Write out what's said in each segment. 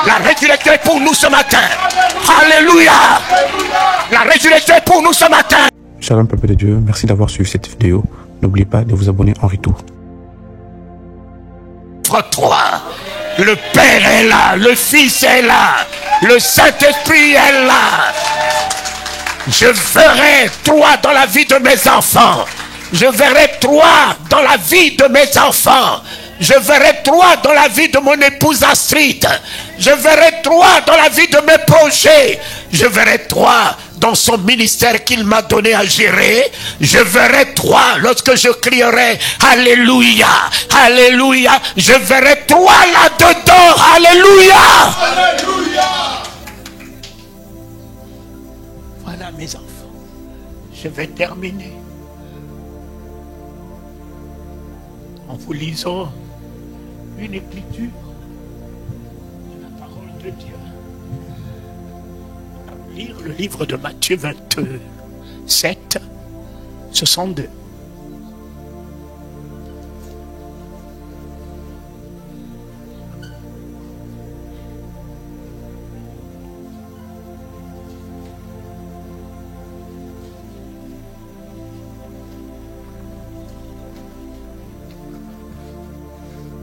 La résurrection est pour nous ce matin. Alléluia. La résurrection est pour nous ce matin. Shalom peuple de Dieu, merci d'avoir suivi cette vidéo. N'oubliez pas de vous abonner en retour. 3. Le Père est là, le Fils est là, le Saint-Esprit est là. Je verrai toi dans la vie de mes enfants. Je verrai toi dans la vie de mes enfants. Je verrai toi dans la vie de mon épouse Astrid. Je verrai toi dans la vie de mes projets. Je verrai toi dans son ministère qu'il m'a donné à gérer. Je verrai toi lorsque je crierai Alléluia, Alléluia. Je verrai toi là-dedans. Alléluia. Alléluia. Voilà mes enfants. Je vais terminer en vous lisant une écriture de la parole de Dieu. Lire le livre de Matthieu 27, 62.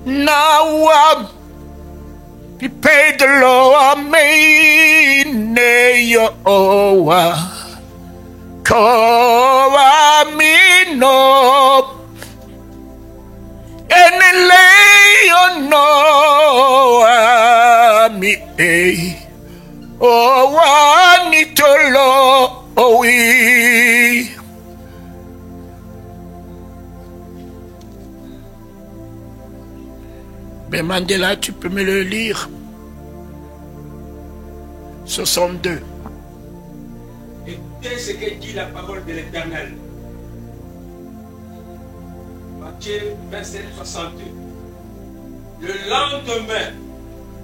Now prepared the Lord me Yoa Koa Mino Enele no mi Owa Nitolo Owi. Mais Mandela, tu peux me le lire. 62. Écoutez ce que dit la parole de l'Éternel. Matthieu 27, 62. Le lendemain,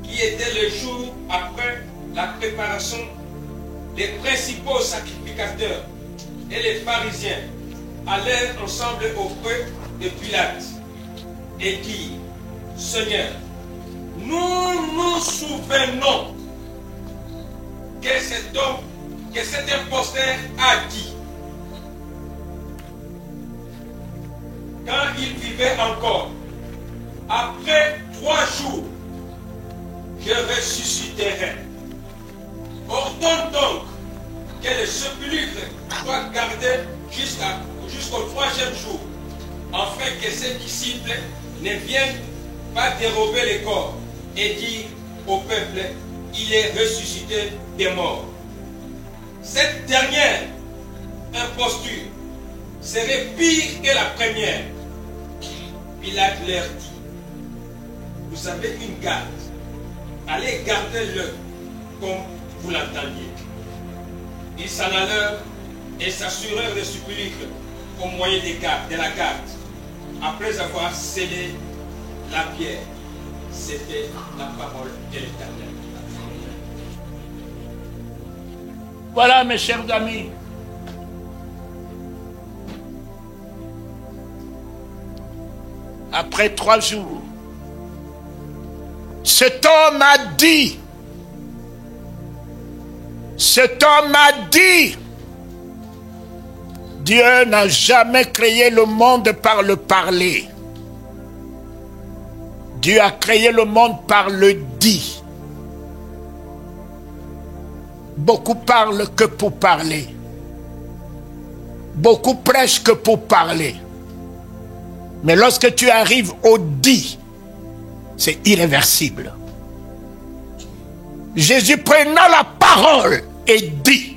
qui était le jour après la préparation, les principaux sacrificateurs et les pharisiens allèrent ensemble auprès de Pilate et dirent: Seigneur, nous nous souvenons que cet homme, que cet imposteur a dit, quand il vivait encore, après 3 jours, je ressusciterai. Ordonne donc que le sépulcre soit gardé jusqu'au 3e jour, afin que ses disciples ne viennent pas dérober les corps et dire au peuple: il est ressuscité des morts. Cette dernière imposture serait pire que la première. Pilate leur dit: vous avez une garde, allez garder-le comme vous l'entendiez. Ils s'en allèrent et s'assurèrent le sépulcre au moyen de la garde, après avoir scellé la pierre. C'était la parole de l'Éternel. Voilà, mes chers amis. Après 3 jours, cet homme a dit, Dieu n'a jamais créé le monde par le parler. Dieu a créé le monde par le dit. Beaucoup parlent que pour parler. Beaucoup prêchent que pour parler. Mais lorsque tu arrives au dit, c'est irréversible. Jésus prenant la parole et dit.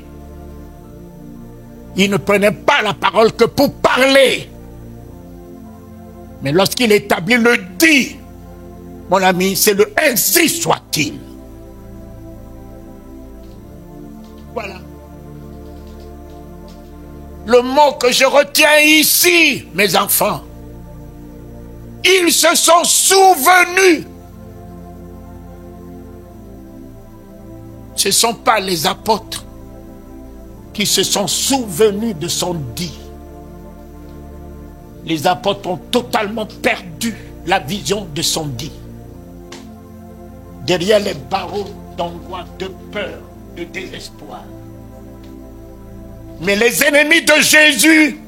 Il ne prenait pas la parole que pour parler. Mais lorsqu'il établit le dit, mon ami, c'est le ainsi soit-il. Voilà. Le mot que je retiens ici, mes enfants, ils se sont souvenus. Ce ne sont pas les apôtres qui se sont souvenus de son dit. Les apôtres ont totalement perdu la vision de son dit. derrière les barreaux d'angoisse, de peur, de désespoir. Mais les ennemis de Jésus,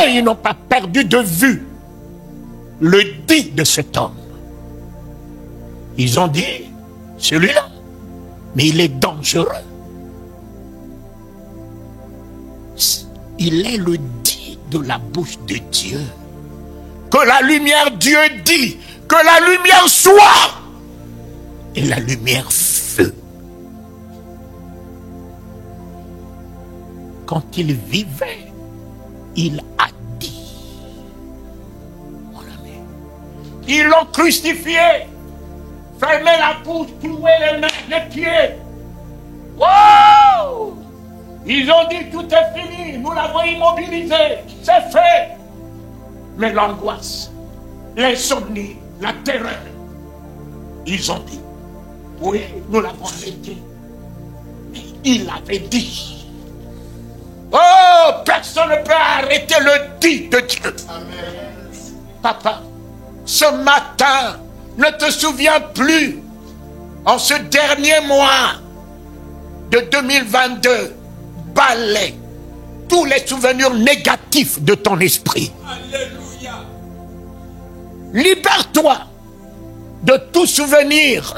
ils n'ont pas perdu de vue le dit de cet homme. Ils ont dit, celui-là, mais il est dangereux. Il est le dit de la bouche de Dieu. Que la lumière, Dieu dit, que la lumière soit. Et la lumière feu. Quand il vivait, il a dit. Mon ami. Ils l'ont crucifié. Fermé la bouche, cloué les mains, les pieds. Wow! Ils ont dit tout est fini, nous l'avons immobilisé, c'est fait. Mais l'angoisse, l'insomnie, la terreur, ils ont dit, oui, nous l'avons arrêté. Mais il avait dit. Oh, personne ne peut arrêter le dit de Dieu. Amen. Papa, ce matin, ne te souviens plus, en ce dernier mois de 2022, balaie tous les souvenirs négatifs de ton esprit. Alléluia. Libère-toi de tout souvenir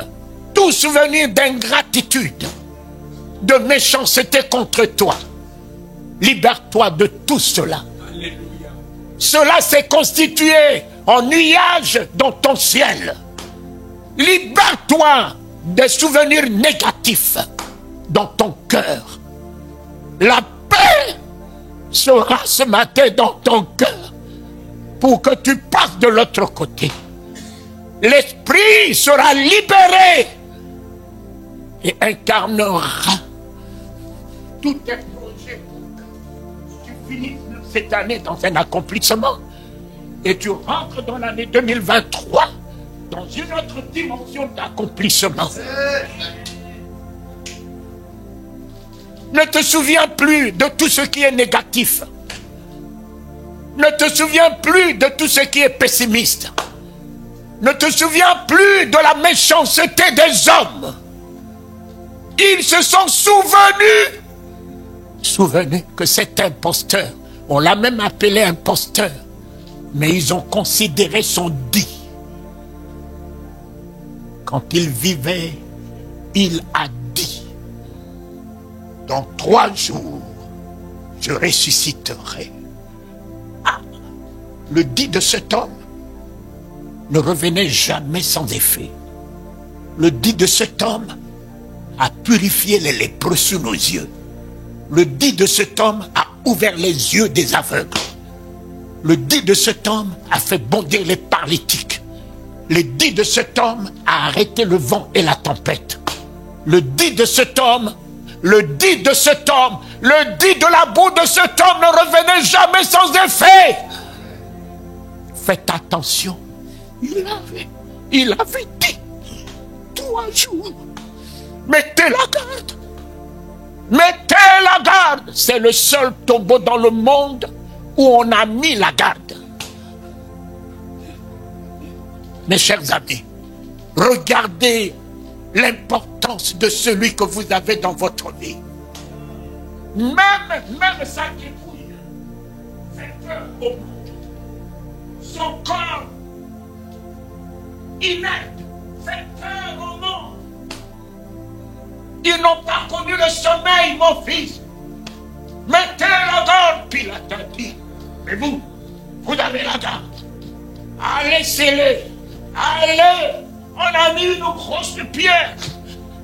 d'ingratitude, de méchanceté contre toi. Libère-toi de tout cela. Alléluia. Cela s'est constitué en nuage dans ton ciel. Libère-toi des souvenirs négatifs dans ton cœur. La paix sera ce matin dans ton cœur pour que tu passes de l'autre côté. L'esprit sera libéré et incarnera tous tes projets pour que tu finisses cette année dans un accomplissement et tu rentres dans l'année 2023 dans une autre dimension d'accomplissement. Ne te souviens plus de tout ce qui est négatif. Ne te souviens plus de tout ce qui est pessimiste. Ne te souviens plus de la méchanceté des hommes. Ils se sont souvenus que cet imposteur, on l'a même appelé imposteur, mais ils ont considéré son dit. Quand il vivait, il a dit, dans 3 jours, je ressusciterai. Ah, le dit de cet homme ne revenait jamais sans effet. Le dit de cet homme a purifié les lépreux sous nos yeux. Le dit de cet homme a ouvert les yeux des aveugles. Le dit de cet homme a fait bondir les paralytiques. Le dit de cet homme a arrêté le vent et la tempête. Le dit de cet homme, le dit de la boue de cet homme ne revenait jamais sans effet. Faites attention. Il avait dit 3 jours. Mettez la garde. Mettez la garde. C'est le seul tombeau dans le monde où on a mis la garde. Mes chers amis, regardez l'importance de celui que vous avez dans votre vie. Même sa dépouille fait peur au monde. Son corps inerte fait peur au monde. Ils n'ont pas connu le sommeil, mon fils. Mettez la garde, Pilate a dit. Mais vous avez la garde. Allez, scellez. Allez, on a mis une grosse pierre.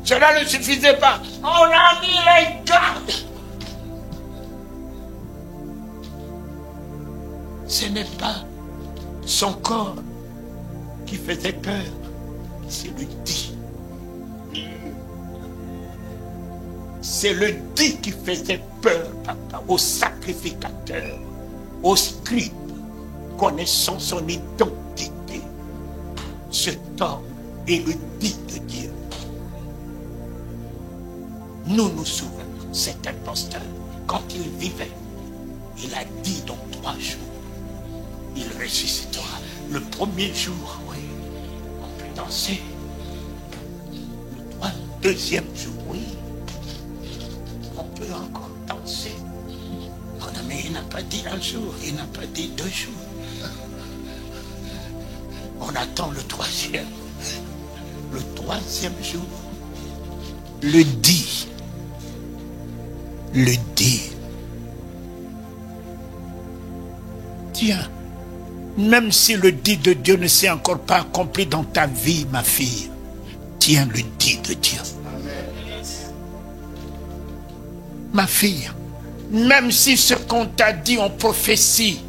Cela ne suffisait pas. On a mis les gardes. Ce n'est pas son corps qui faisait peur, c'est le dit. C'est le dit qui faisait peur, papa, au sacrificateur, au scribe, connaissant son identité. Cet homme est le dit de Dieu. Nous nous souvenons, cet imposteur, quand il vivait, il a dit dans 3 jours, il ressuscitera. Le premier jour, oui, on peut danser, deuxième jour, oui. On peut encore danser. Oh non, mais il n'a pas dit un jour, il n'a pas dit 2 jours. On attend le troisième. Le troisième jour. Le dit. Le dit. Tiens, même si le dit de Dieu ne s'est encore pas accompli dans ta vie, ma fille, tiens le dit de Dieu. Ma fille, même si ce qu'on t'a dit en prophétie,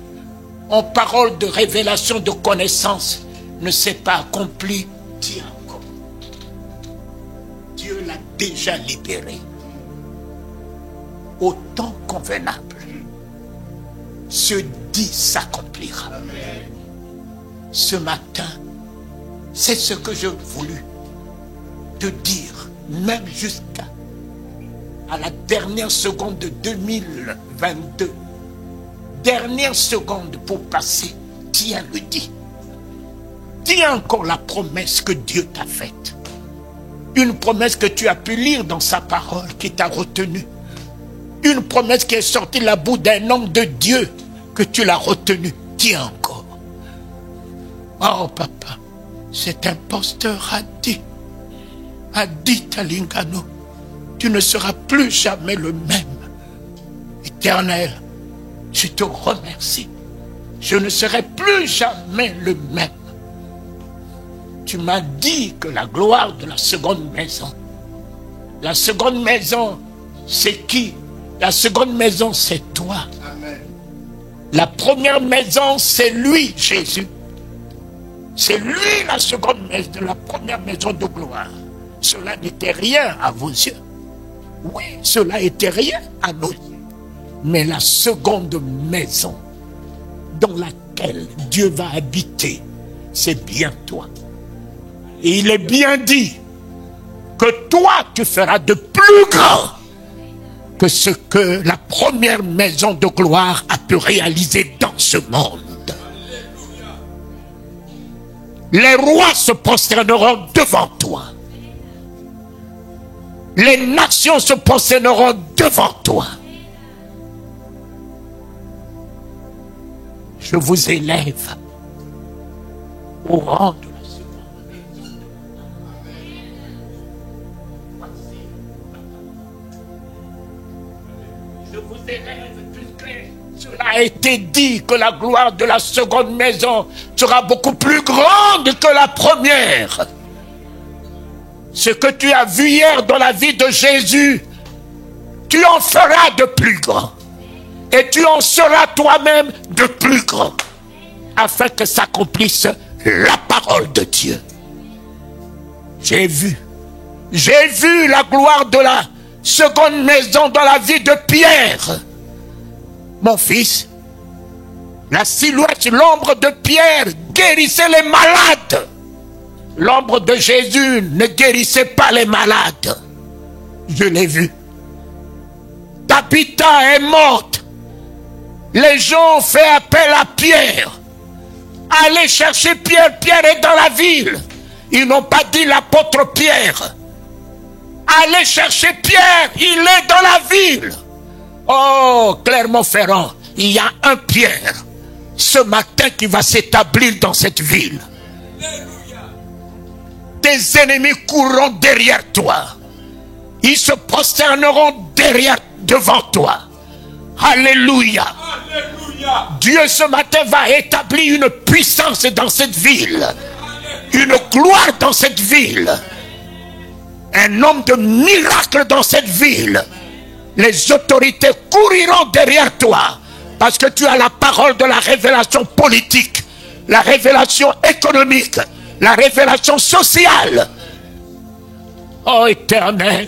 en parole de révélation, de connaissance, ne s'est pas accompli, tiens encore. Dieu l'a déjà libéré. Au temps convenable, ce dit s'accomplira. Ce matin, c'est ce que j'ai voulu te dire, même jusqu'à la dernière seconde de 2022. Dernière seconde pour passer, tiens le dit. Tiens encore la promesse que Dieu t'a faite. Une promesse que tu as pu lire dans sa parole, qui t'a retenu. Une promesse qui est sortie de la bouche d'un homme de Dieu, que tu l'as retenu. Tiens encore. Oh papa, cet imposteur a dit Talingano, tu ne seras plus jamais le même. Éternel, je te remercie. Je ne serai plus jamais le même. Tu m'as dit que la gloire de la seconde maison. La seconde maison, c'est qui? La seconde maison, c'est toi. Amen. La première maison, c'est lui, Jésus. C'est lui la seconde maison, la première maison de gloire. Cela n'était rien à vos yeux. Oui, cela n'était rien à nos yeux. Mais la seconde maison dans laquelle Dieu va habiter, c'est bien toi. Et il est bien dit que toi, tu feras de plus grand que ce que la première maison de gloire a pu réaliser dans ce monde. Les rois se prosterneront devant toi. Les nations se prosterneront devant toi. Je vous élève au rang de la seconde maison. Je vous élève puisque cela a été dit que la gloire de la seconde maison sera beaucoup plus grande que la première. Ce que tu as vu hier dans la vie de Jésus, tu en feras de plus grand. Et tu en seras toi-même de plus grand. Afin que s'accomplisse la parole de Dieu. J'ai vu la gloire de la seconde maison dans la vie de Pierre. Mon fils, la silhouette, l'ombre de Pierre guérissait les malades. L'ombre de Jésus ne guérissait pas les malades. Je l'ai vu. Tabitha est morte. Les gens ont fait appel à Pierre. Allez chercher Pierre. Pierre est dans la ville. Ils n'ont pas dit l'apôtre Pierre. Allez chercher Pierre. Il est dans la ville. Oh, Clermont-Ferrand, il y a un Pierre ce matin qui va s'établir dans cette ville. Tes ennemis courront derrière toi. Ils se prosterneront devant toi. Alléluia. Alléluia. Dieu ce matin va établir une puissance dans cette ville. Une gloire dans cette ville. Un homme de miracle dans cette ville. Les autorités couriront derrière toi. Parce que tu as la parole de la révélation politique. La révélation économique. La révélation sociale. Oh Éternel,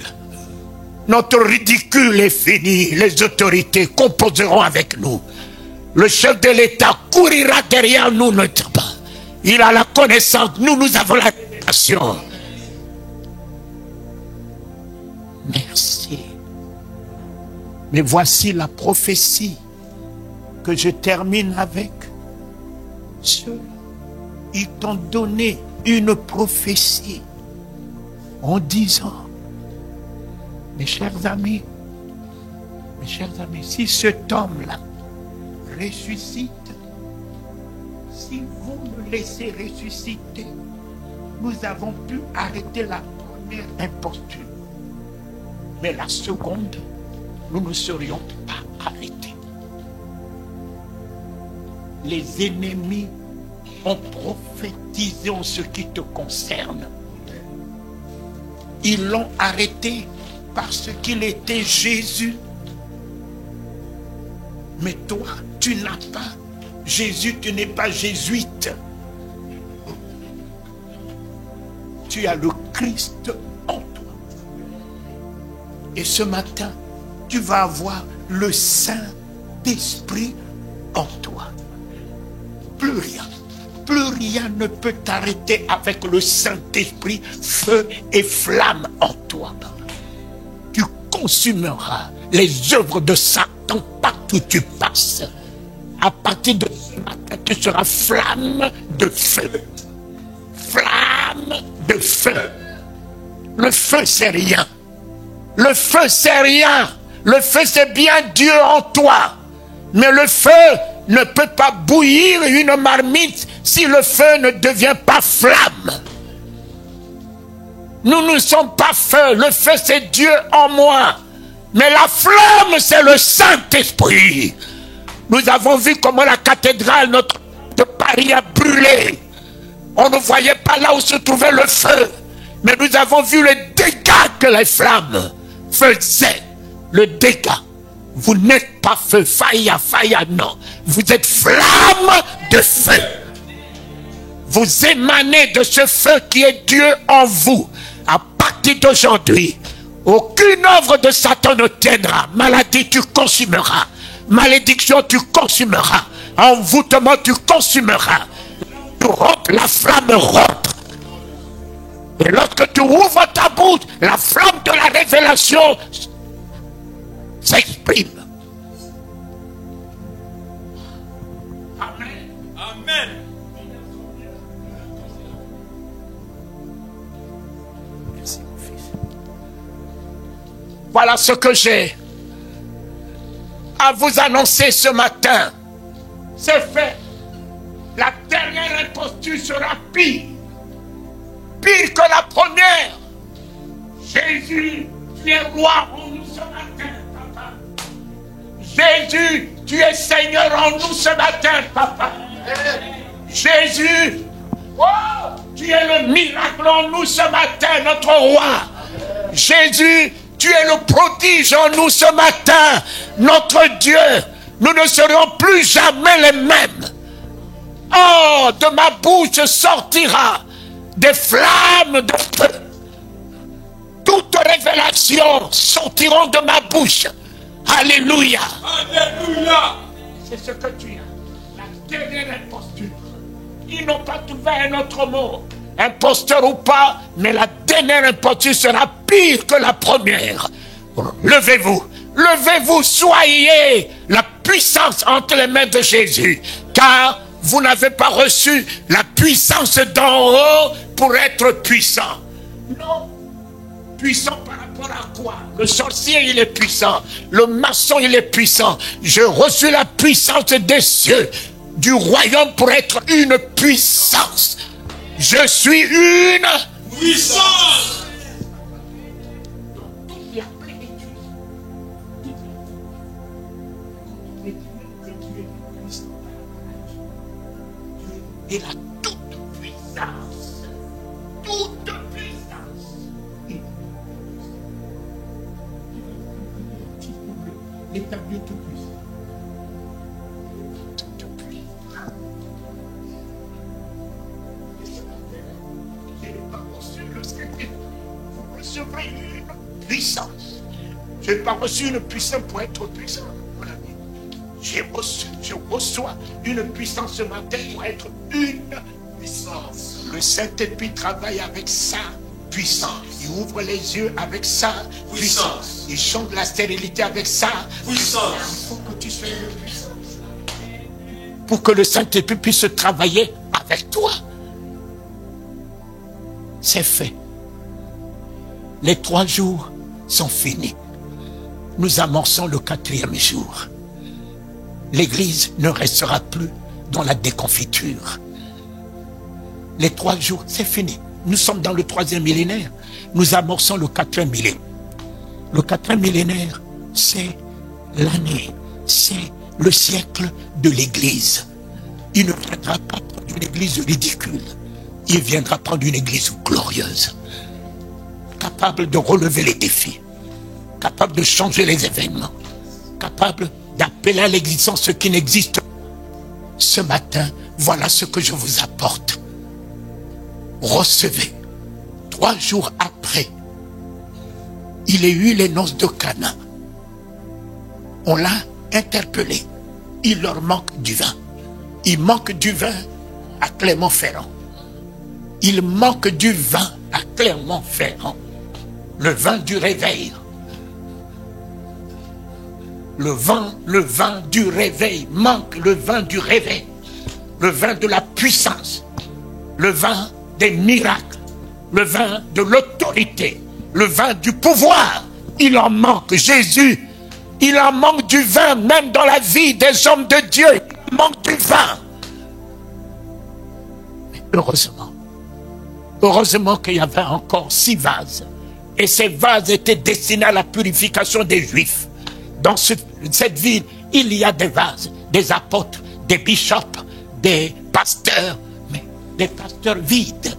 notre ridicule est fini. Les autorités composeront avec nous. Le chef de l'État courira derrière nous, notre pas. Il a la connaissance, nous avons la révélation. Merci. Mais voici la prophétie que je termine avec. Ils t'ont donné une prophétie en disant mes chers amis, si cet homme-là ressuscite, si vous me laissez ressusciter, nous avons pu arrêter la première imposture. Mais la seconde, nous ne serions pas arrêtés. Les ennemis ont prophétisé en ce qui te concerne. Ils l'ont arrêté parce qu'il était Jésus. Mais toi, tu n'as pas Jésus, tu n'es pas jésuite. Tu as le Christ en toi. Et ce matin, tu vas avoir le Saint-Esprit en toi. Plus rien ne peut t'arrêter avec le Saint-Esprit, feu et flamme en toi. Tu consumeras les œuvres de Satan partout où tu passes. À partir de ce matin, tu seras flamme de feu. Flamme de feu. Le feu, c'est rien. Le feu, c'est rien. Le feu, c'est bien Dieu en toi. Mais le feu ne peut pas bouillir une marmite si le feu ne devient pas flamme. Nous ne sommes pas feu. Le feu, c'est Dieu en moi. Mais la flamme, c'est le Saint-Esprit. Nous avons vu comment la cathédrale de Paris a brûlé. On ne voyait pas là où se trouvait le feu. Mais nous avons vu les dégâts que les flammes faisaient. Le dégât. Vous n'êtes pas feu, faïa, non. Vous êtes flamme de feu. Vous émanez de ce feu qui est Dieu en vous. À partir d'aujourd'hui, aucune œuvre de Satan ne tiendra. Maladie, tu consumeras. Malédiction, tu consumeras. Envoûtement, tu consumeras. Tu rompes, la flamme rompt. Et lorsque tu ouvres ta bouche, la flamme de la révélation s'exprime. Amen. Amen. Merci mon fils. Voilà ce que j'ai à vous annoncer ce matin. C'est fait. La dernière imposture sera pire. Pire que la première. Jésus, tu es roi en nous ce matin, papa. Jésus, tu es Seigneur en nous ce matin, papa. Jésus, oh, tu es le miracle en nous ce matin, notre roi. Jésus, tu es le prodige en nous ce matin, notre Dieu. Nous ne serons plus jamais les mêmes. Oh, de ma bouche sortira des flammes de feu. Toutes révélations sortiront de ma bouche. Alléluia. Alléluia. C'est ce que tu as. La dernière imposture. Ils n'ont pas trouvé un autre mot. Imposteur ou pas, mais la dernière imposture sera pire que la première. Levez-vous. Levez-vous, soyez la puissance entre les mains de Jésus. Car vous n'avez pas reçu la puissance d'en haut pour être puissant. Non. Puissant par rapport à quoi? Le sorcier, il est puissant. Le maçon, il est puissant. J'ai reçu la puissance des cieux, du royaume pour être une puissance. Je suis une puissance. Et la toute puissance. Toute puissance. L'établir tout puissant. Toute puissance. Je n'ai pas reçu le Seigneur. Vous recevrez une puissance. Je n'ai pas reçu une puissance pour être puissant. Je reçois une puissance ce matin pour être une puissance. Le Saint-Esprit travaille avec sa puissance. Il ouvre les yeux avec sa puissance. Il chante la stérilité avec sa puissance. Il faut que tu sois une puissance. Pour que le Saint-Esprit puisse travailler avec toi. C'est fait. Les 3 jours sont finis. Nous amorçons le 4e jour. L'Église ne restera plus dans la déconfiture. Les 3 jours, c'est fini. Nous sommes dans le 3e millénaire. Nous amorçons le 4e millénaire. Le 4e millénaire, c'est l'année, c'est le siècle de l'Église. Il ne viendra pas prendre une Église ridicule. Il viendra prendre une Église glorieuse, capable de relever les défis, capable de changer les événements, capable d'appeler à l'existence ce qui n'existe pas. Ce matin, voilà ce que je vous apporte. Recevez. 3 jours après, il y a eu les noces de Cana. On l'a interpellé. Il leur manque du vin. Il manque du vin à Clermont-Ferrand. Il manque du vin à Clermont-Ferrand. Le vin du réveil. Le vin du réveil. Manque le vin du réveil. Le vin de la puissance. Le vin des miracles. Le vin de l'autorité. Le vin du pouvoir. Il en manque. Jésus, il en manque du vin même dans la vie des hommes de Dieu. Il manque du vin. Mais heureusement qu'il y avait encore 6 vases. Et ces vases étaient destinés à la purification des Juifs. Dans cette ville, il y a des vases, des apôtres, des bishops, des pasteurs, mais des pasteurs vides.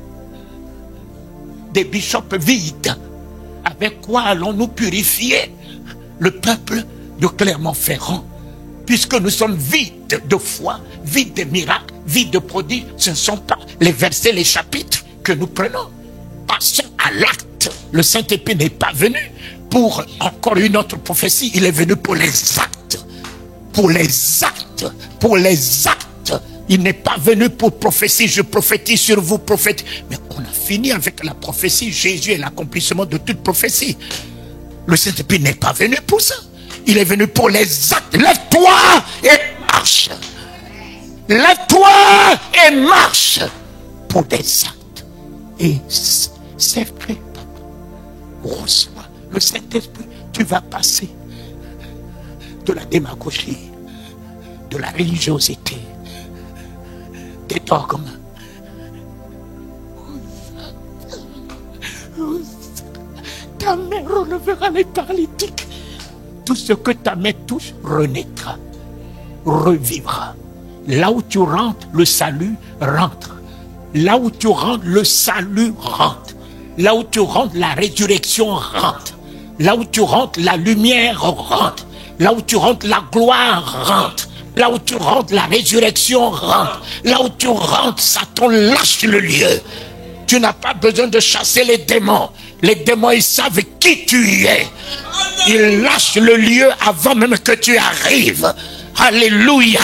Des bishops vides. Avec quoi allons-nous purifier le peuple de Clermont-Ferrand? Puisque nous sommes vides de foi, vides de miracles, vides de prodiges, ce ne sont pas les versets, les chapitres que nous prenons. Passons à l'acte. Le Saint-Esprit n'est pas venu pour encore une autre prophétie, il est venu pour les actes. Pour les actes. Pour les actes. Il n'est pas venu pour prophétie, je prophétise sur vous, prophète. Mais on a fini avec la prophétie. Jésus est l'accomplissement de toute prophétie. Le Saint-Esprit n'est pas venu pour ça. Il est venu pour les actes. Lève-toi et marche. Lève-toi et marche pour des actes. Et c'est fait. Reçois le Saint-Esprit. Tu vas passer de la démagogie, de la religiosité, des dogmes. Ta main relevera les paralytiques. Tout ce que ta main touche renaîtra, revivra. Là où tu rentres, le salut rentre. Là où tu rentres, le salut rentre. Là où tu rentres, la résurrection rentre. Là où tu rentres, la lumière rentre. Là où tu rentres, la gloire rentre. Là où tu rentres, la résurrection rentre. Là où tu rentres, Satan lâche le lieu. Tu n'as pas besoin de chasser les démons. Les démons, ils savent qui tu es. Ils lâchent le lieu avant même que tu arrives. Alléluia.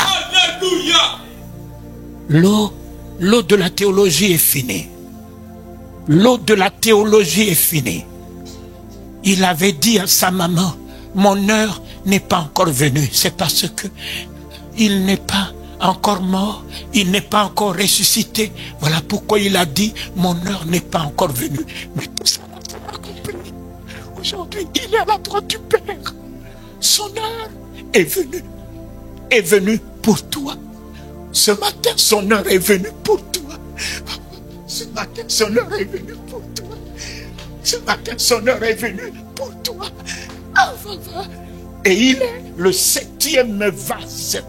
L'eau de la théologie est finie. L'eau de la théologie est finie. Il avait dit à sa maman, mon heure n'est pas encore venue. C'est parce que il n'est pas encore mort, il n'est pas encore ressuscité. Voilà pourquoi il a dit, mon heure n'est pas encore venue. Mais tout ça sera accompli. Aujourd'hui, il est à la droite du Père. Son heure est venue pour toi. Ce matin, son heure est venue pour toi. Ce matin, son heure est venue pour toi. Ce matin, son heure est venue pour toi. Ah, va. Et il est le 7e vase.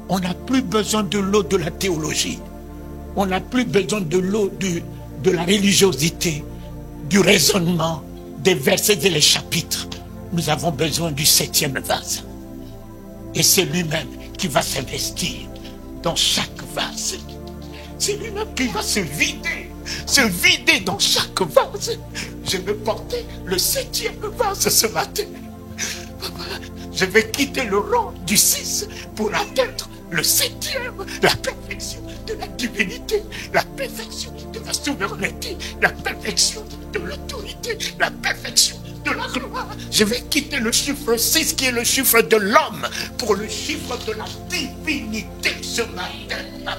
On n'a plus besoin de l'eau de la théologie. On n'a plus besoin de l'eau de la religiosité, du raisonnement, des versets et les chapitres. Nous avons besoin du 7e vase. Et c'est lui-même qui va s'investir dans chaque vase. C'est lui-même qui va se vider dans chaque vase. Je vais porter le 7e vase ce matin. Je vais quitter le rang du 6 pour atteindre le 7e, la perfection de la divinité, la perfection de la souveraineté, la perfection de l'autorité, la perfection de la gloire. Je vais quitter le chiffre 6 qui est le chiffre de l'homme pour le chiffre de la divinité ce matin.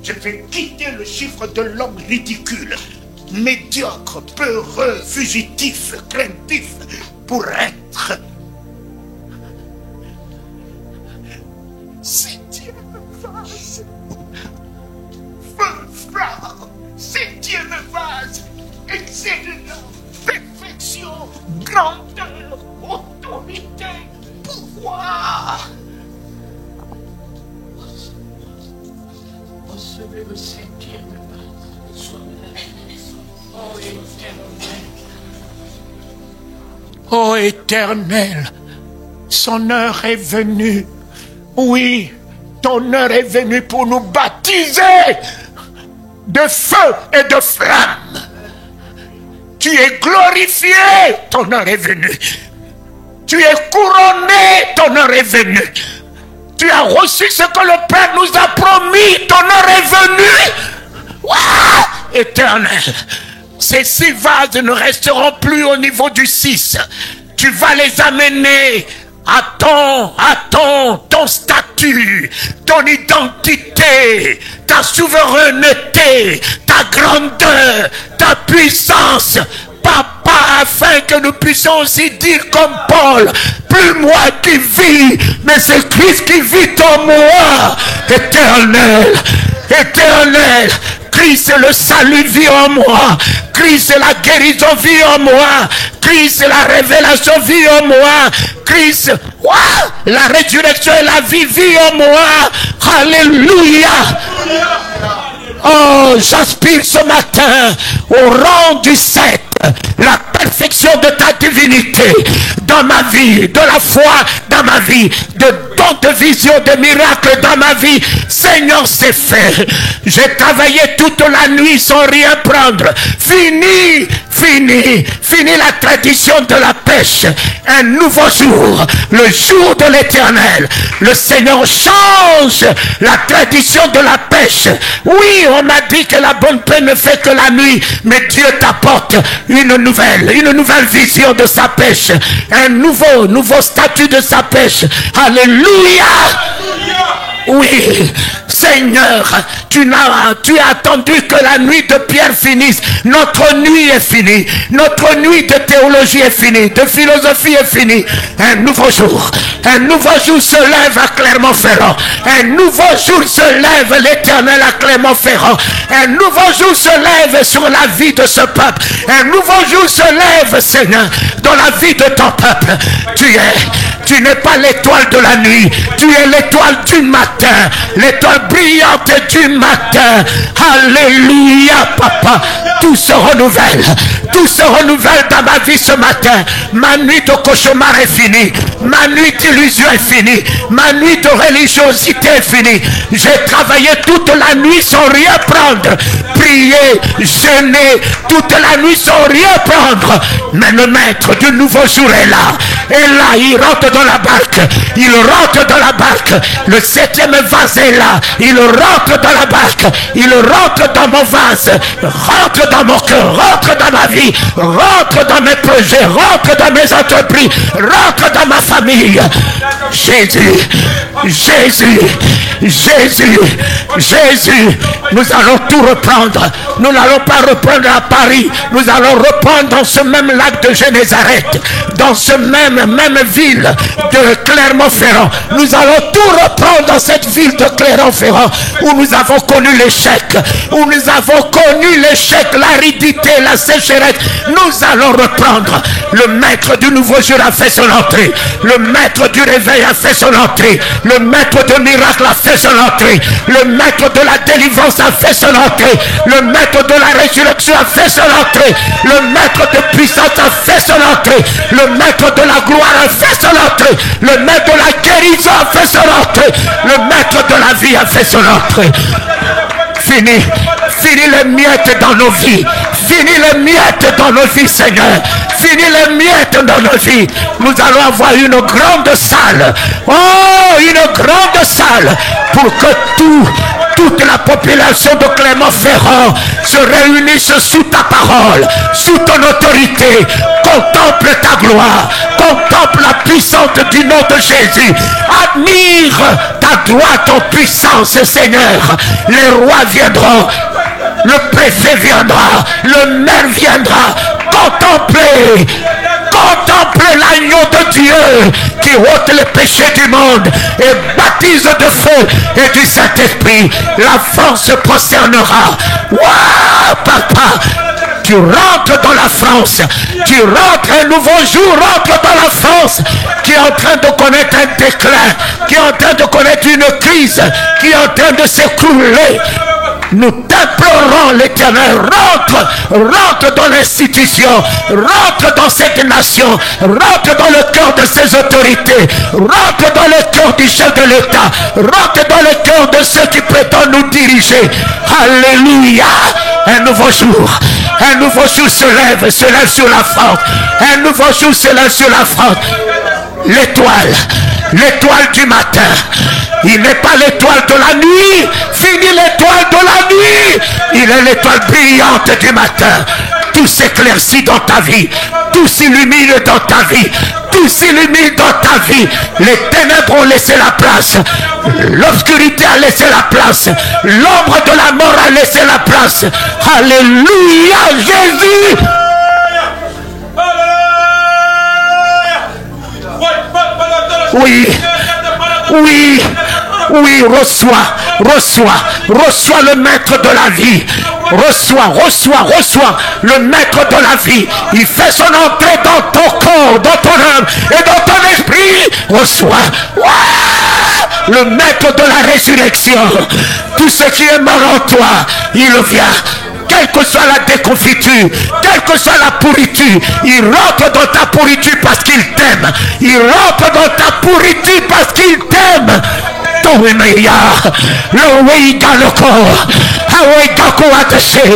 Je vais quitter le chiffre de l'homme ridicule médiocre, peureux, fugitif, craintif, pour être septième vase. Feu, flamme, septième vase, excellence, perfection, grandeur, autorité, pouvoir. Recevez le septième vase. Oh Éternel. Oh Éternel, son heure est venue. Oui, ton heure est venue pour nous baptiser de feu et de flamme. Tu es glorifié, ton heure est venue. Tu es couronné, ton heure est venue. Tu as reçu ce que le Père nous a promis, ton heure est venue. Waouh, Éternel, ces 6 vases ne resteront plus au niveau du 6. Tu vas les amener à ton statut, ton identité, ta souveraineté, ta grandeur, ta puissance, Papa, afin que nous puissions aussi dire comme Paul, plus moi qui vis, mais c'est Christ qui vit en moi. Éternel, Éternel, Christ est le salut vit en moi. Christ est la guérison vit en moi. Christ est la révélation vit en moi. Christ, la résurrection et la vie vit en moi. Alléluia. Oh, j'aspire ce matin au rang du 7, la perfection de ta divinité dans ma vie, de la foi dans ma vie, de dons de vision, de miracles dans ma vie. Seigneur, c'est fait. J'ai travaillé toute la nuit sans rien prendre. Fini la tradition de la pêche. Un nouveau jour, le jour de l'Éternel. Le Seigneur change la tradition de la pêche. Oui, on m'a dit que la bonne paix ne fait que la nuit, mais Dieu t'apporte une nouvelle vision de sa pêche, un nouveau statut de sa pêche. Alléluia. Oui, Seigneur, tu as attendu que la nuit de Pierre finisse. Notre nuit est finie. Notre nuit de théologie est finie. De philosophie est finie. Un nouveau jour se lève à Clermont-Ferrand. Un nouveau jour se lève l'Éternel à Clermont-Ferrand. Un nouveau jour se lève sur la vie de ce peuple. Un nouveau jour se lève, Seigneur, dans la vie de ton peuple. Tu n'es pas l'étoile de la nuit. Tu es l'étoile du matin. L'étoile brillante du matin. Alléluia, Papa. Tout se renouvelle. Tout se renouvelle dans ma vie ce matin. Ma nuit de cauchemar est finie. Ma nuit d'illusion est finie. Ma nuit de religiosité est finie. J'ai travaillé toute la nuit sans rien prendre. Prier, jeûner toute la nuit sans rien prendre. Mais le maître du nouveau jour est là. Et là, il rentre dans la barque. Il rentre dans la barque. Le 7e vase est là. Il rentre dans la barque. Il rentre dans mon vase. Rentre dans mon cœur. Rentre dans ma vie. Rentre dans mes projets. Rentre dans mes entreprises. Rentre dans ma famille. Jésus. Jésus. Jésus. Jésus. Nous allons tout reprendre. Nous n'allons pas reprendre à Paris. Nous allons reprendre dans ce même lac de Génézareth. Dans ce même ville de Clermont-Ferrand. Nous allons tout reprendre dans cette ville de Clermont-Ferrand où nous avons connu l'échec, où nous avons connu l'échec, l'aridité, la sécheresse. Nous allons reprendre. Le maître du nouveau jour a fait son entrée. Le maître du réveil a fait son entrée. Le maître de miracle a fait son entrée. Le maître de la délivrance a fait son entrée. Le maître de la résurrection a fait son entrée. Le maître de puissance a fait son entrée. Le maître de la gloire a fait son entrée. Le maître de la guérison a fait son entrée. Le maître de la vie a fait son entrée. Fini les miettes dans nos vies. Fini les miettes dans nos vies, Seigneur. Fini les miettes dans nos vies. Nous allons avoir une grande salle. Oh, une grande salle pour que toute la population de Clermont-Ferrand se réunisse sous ta parole, sous ton autorité. Contemple ta gloire, contemple la puissance du nom de Jésus. Admire ta droite en puissance, Seigneur. Les rois viendront. Le préfet viendra, le maire viendra. Contemplez l'agneau de Dieu qui ôte les péchés du monde et baptise de feu et du Saint-Esprit. La France se prosternera. Waouh, papa! Tu rentres dans la France, tu rentres, un nouveau jour rentre dans la France qui est en train de connaître un déclin, qui est en train de connaître une crise, qui est en train de s'écrouler. Nous t'implorons, l'Éternel, rentre dans l'institution, rentre dans cette nation, rentre dans le cœur de ses autorités, rentre dans le cœur du chef de l'État, rentre dans le cœur de ceux qui prétendent nous diriger. Alléluia! Un nouveau jour se lève sur la France. Un nouveau jour se lève sur la France. L'étoile du matin. Il n'est pas l'étoile de la nuit. Fini l'étoile de la nuit. Il est l'étoile brillante du matin. Tout s'éclaircit dans ta vie. Tout s'illumine dans ta vie. Tout s'illumine dans ta vie. Les ténèbres ont laissé la place. L'obscurité a laissé la place. L'ombre de la mort a laissé la place. Alléluia, Jésus. Oui, reçois le maître de la vie. Reçois le maître de la vie. Il fait son entrée dans ton corps, dans ton âme et dans ton esprit. Reçois le maître de la résurrection. Tout ce qui est mort en toi, il vient. Quelle que soit la déconfiture, quelle que soit la pourriture, il rentre dans ta pourriture parce qu'il t'aime. Il rentre dans ta pourriture parce qu'il t'aime. Le Wéïda le corps, Hawaïda Kouataché,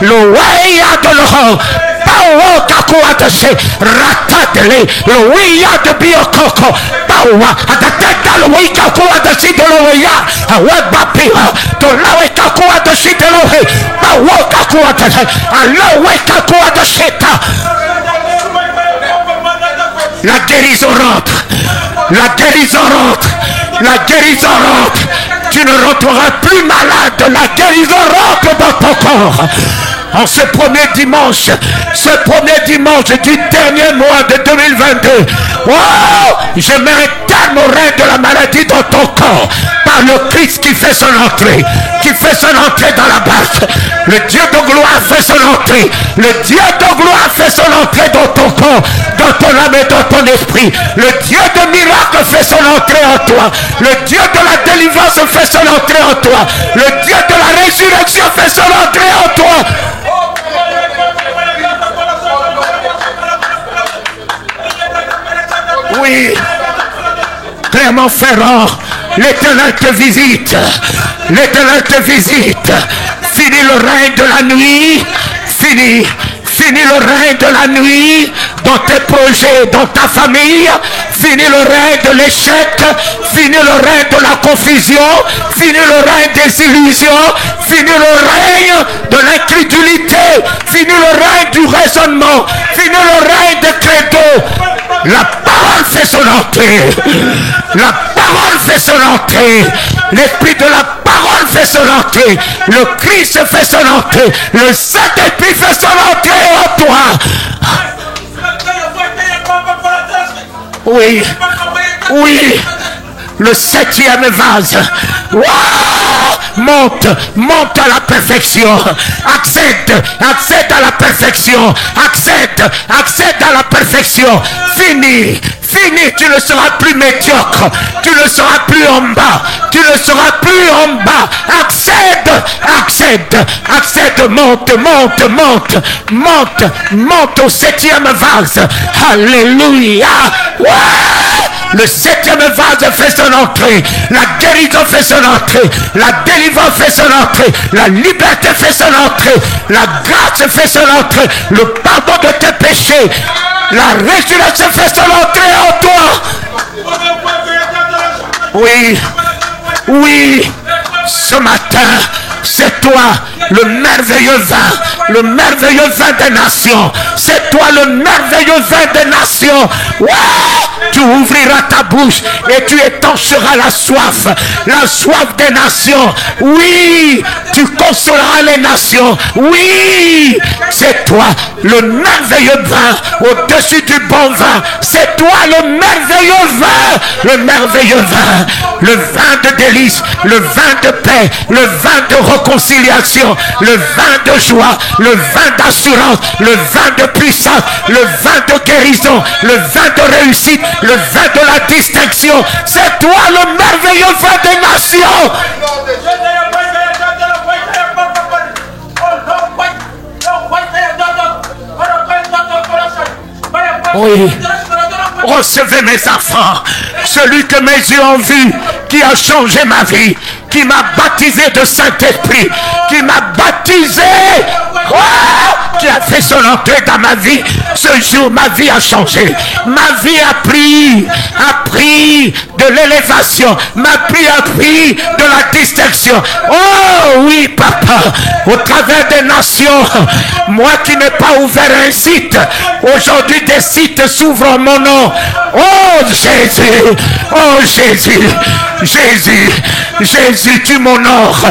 le Wéïda de l'or, Pawa Kakuataché, Ratatele, le Wéïda de Biokoko, Pawa, Atatata le Wéïda Kouataché de l'Oya, Awabapira, de l'Awe Kakuataché de l'Ohe, Pawa Kakuataché, Alawe Kakuataché. La guérison rentre. La guérison rentre. La guérison rentre. Tu ne rentreras plus malade. La guérison rentre dans ton corps. En ce premier dimanche du dernier mois de 2022, je mets un terme au règne de la maladie dans ton corps par le Christ qui fait son entrée dans la barque. Le Dieu de gloire fait son entrée. Le Dieu de gloire fait son entrée dans ton corps, dans ton âme et dans ton esprit. Le Dieu de miracle fait son entrée en toi. Le Dieu de la délivrance fait son entrée en toi. Le Dieu de la résurrection fait son entrée en toi. Oui, Clermont-Ferrand, l'Éternel te visite. L'Éternel te visite. Fini le règne de la nuit. Fini le règne de la nuit dans tes projets, dans ta famille. Fini le règne de l'échec. Fini le règne de la confusion. Fini le règne des illusions. Fini le règne de l'incrédulité. Fini le règne du raisonnement. Fini le règne des credos. La parole fait son entrée. La parole fait son entrée. L'esprit de la parole fait son entrée. Le Christ fait son entrée. Le Saint-Esprit fait son entrée en toi. Oui. Le 7e vase. Monte à la perfection. Accède à la perfection. Accède à la perfection. Fini, tu ne seras plus médiocre. Tu ne seras plus en bas. Accède, monte au 7e vase. Alléluia. Le 7e vase fait son entrée. La guérison fait son entrée. La délivrance fait son entrée. La liberté fait son entrée. La grâce fait son entrée. Le pardon de tes péchés. La résurrection fait son entrée en toi. Oui. Ce matin, c'est toi le merveilleux vin des nations. C'est toi le merveilleux vin des nations. tu ouvriras ta bouche et tu étancheras la soif des nations. Oui, tu consoleras les nations. Oui, c'est toi le merveilleux vin au-dessus du bon vin. C'est toi le merveilleux vin, le vin de délice, le vin de paix, le vin de réconciliation, le vin de joie, le vin d'assurance, le vin de puissance, le vin de guérison, le vin de réussite, le vin de la distinction. C'est toi le merveilleux vin des nations. Oui, recevez mes enfants, celui que mes yeux ont vu, qui a changé ma vie, qui m'a baptisé de Saint-Esprit, qui m'a baptisé, qui a fait son entrée dans ma vie. Ce jour, ma vie a changé. Ma vie a pris de l'élévation. Ma vie a pris de la distinction. Oh oui, papa, au travers des nations, moi qui n'ai pas ouvert un site, aujourd'hui des sites s'ouvrent en mon nom. Oh Jésus, oh Jésus, Jésus, Jésus, tu m'honores,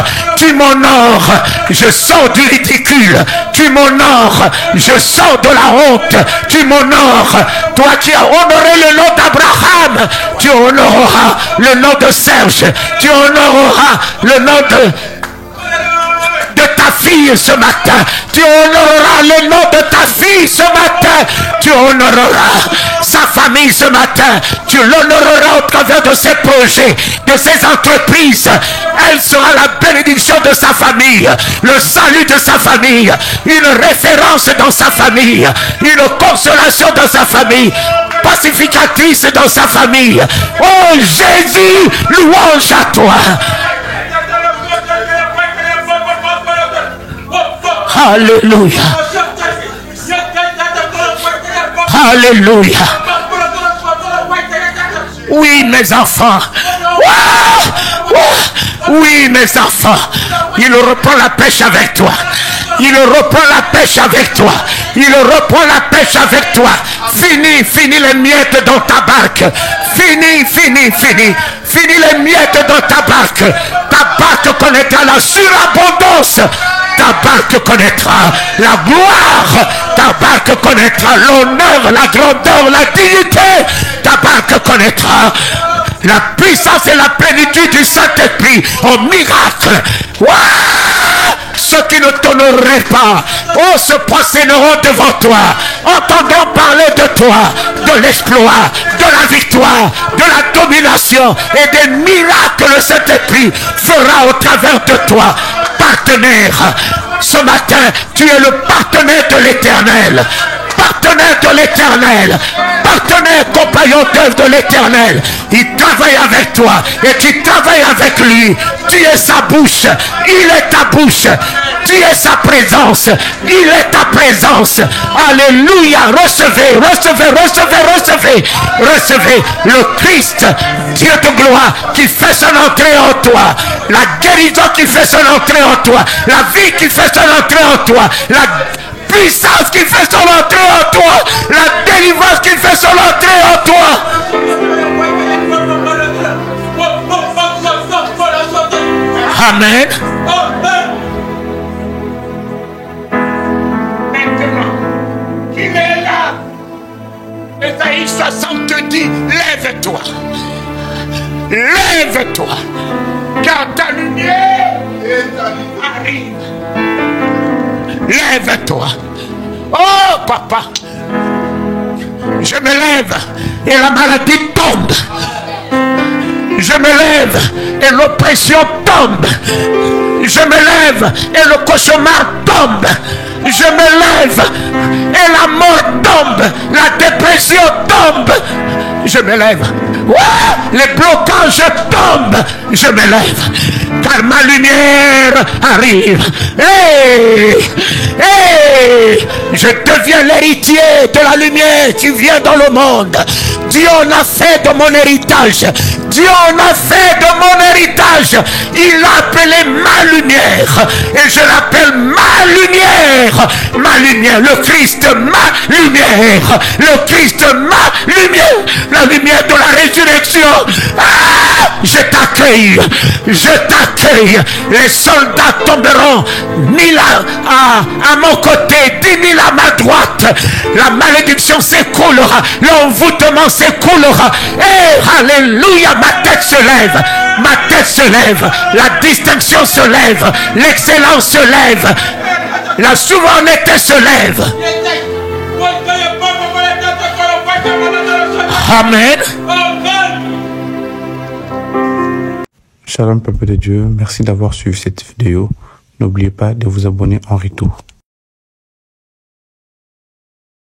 je sors du ridicule, tu m'honores, je sors de la honte, tu m'honores, toi qui as honoré le nom d'Abraham, tu honoreras le nom de Serge, tu honoreras le nom de ta fille ce matin, tu honoreras le nom de ta fille ce matin, tu honoreras sa famille ce matin, tu l'honoreras au travers de ses projets, de ses entreprises. Elle sera la bénédiction de sa famille, le salut de sa famille, une référence dans sa famille, une consolation dans sa famille, pacificatrice dans sa famille. Oh Jésus, louange à toi. Alléluia. Alléluia. Oui, mes enfants. Oui, mes enfants. Il reprend la pêche avec toi. Il reprend la pêche avec toi. Il reprend la pêche avec toi. Fini les miettes dans ta barque. Fini les miettes dans ta barque. Ta barque connaîtra la surabondance. Ta barque connaîtra la gloire. Ta barque connaîtra l'honneur, la grandeur, la dignité. Ta barque connaîtra la puissance et la plénitude du Saint-Esprit en miracle. Ceux qui ne t'honoreraient pas, se prosterneront devant toi, entendront parler de toi, de l'exploit, de la victoire, de la domination et des miracles que le Saint-Esprit fera au travers de toi. Partenaire, ce matin, tu es le partenaire de l'Éternel. Partenaire de l'Éternel, partenaire, compagnon d'œuvre de l'Éternel. Il travaille avec toi et tu travailles avec lui. Tu es sa bouche, il est ta bouche. Tu es sa présence, il est ta présence. Alléluia. Recevez le Christ, Dieu de gloire, qui fait son entrée en toi. La guérison qui fait son entrée en toi. La vie qui fait son entrée en toi. La puissance qui fait son entrée en toi, la délivrance qui fait son entrée en toi. Amen. Maintenant, il est là. Ésaïe 60 te dit, lève-toi. Lève-toi. Car ta lumière arrive. Lève-toi. Oh papa, je me lève et la maladie tombe. Je me lève et l'oppression tombe. Je me lève et le cauchemar tombe. Je me lève et la mort tombe. La dépression tombe. Je me lève. Les blocages tombent. Je me lève. Car ma lumière arrive. Je deviens l'héritier de la lumière qui vient dans le monde. Dieu en a fait de mon héritage. Dieu en a fait de mon héritage. Il l'a appelé ma lumière. Et je l'appelle ma lumière. Ma lumière. Le Christ, ma lumière. Le Christ, ma lumière. La lumière de la résurrection. Ah, je t'accueille. Je t'accueille. Les soldats tomberont 1000 à mon côté, 10 000 à ma droite. La malédiction s'écoulera. L'envoûtement s'écoulera. Et alléluia, ma tête se lève. Ma tête se lève. La distinction se lève. L'excellence se lève. La souveraineté se lève. Amen. Shalom peuple de Dieu, merci d'avoir suivi cette vidéo. N'oubliez pas de vous abonner en retour.